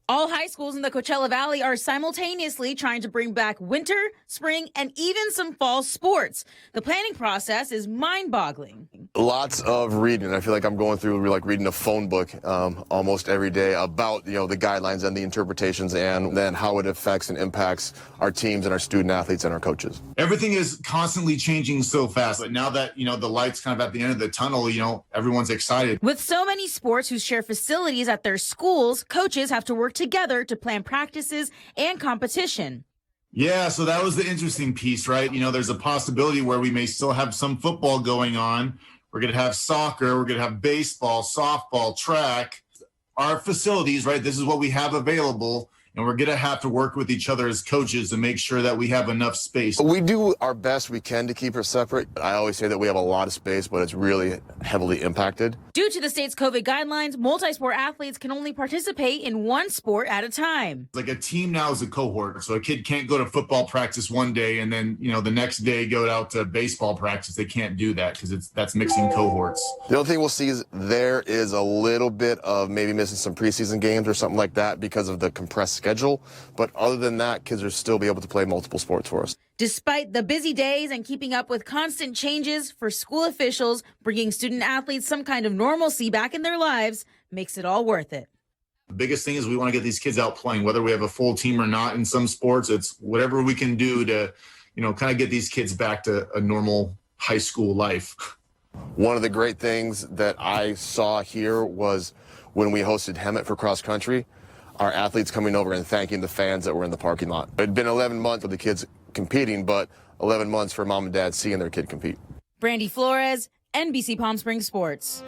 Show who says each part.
Speaker 1: All high schools in the Coachella Valley are simultaneously trying to bring back winter, spring, and even some fall sports. The planning process is mind-boggling.
Speaker 2: Lots of reading. I feel like I'm going through like reading a phone book almost every day about the guidelines and the interpretations and then how it affects and impacts our teams and our student athletes and our coaches.
Speaker 3: Everything is constantly changing so fast. But now that the light's kind of at the end of the tunnel, everyone's excited.
Speaker 1: With so many sports who share facilities at their schools, coaches have to work together to plan practices and competition.
Speaker 3: Yeah, so that was the interesting piece, right? There's a possibility where we may still have some football going on. We're going to have soccer, we're going to have baseball, softball, track. Our facilities, right? This is what we have available. And we're going to have to work with each other as coaches to make sure that we have enough space.
Speaker 2: We do our best we can to keep her separate. I always say that we have a lot of space, but it's really heavily impacted.
Speaker 1: Due to the state's COVID guidelines, multi-sport athletes can only participate in one sport at a time.
Speaker 3: Like a team now is a cohort. So a kid can't go to football practice one day and then, the next day go out to baseball practice. They can't do that because that's mixing cohorts.
Speaker 2: The only thing we'll see is there is a little bit of maybe missing some preseason games or something like that because of the compressed schedule. But other than that, kids will still be able to play multiple sports for us.
Speaker 1: Despite the busy days and keeping up with constant changes, for school officials, bringing student athletes some kind of normalcy back in their lives makes it all worth it.
Speaker 3: The biggest thing is we want to get these kids out playing, whether we have a full team or not. In some sports, it's whatever we can do to, kind of get these kids back to a normal high school life.
Speaker 2: One of the great things that I saw here was when we hosted Hemet for cross country, our athletes coming over and thanking the fans that were in the parking lot. It had been 11 months with the kids competing, but 11 months for mom and dad seeing their kid compete.
Speaker 1: Brandy Flores, NBC Palm Springs Sports.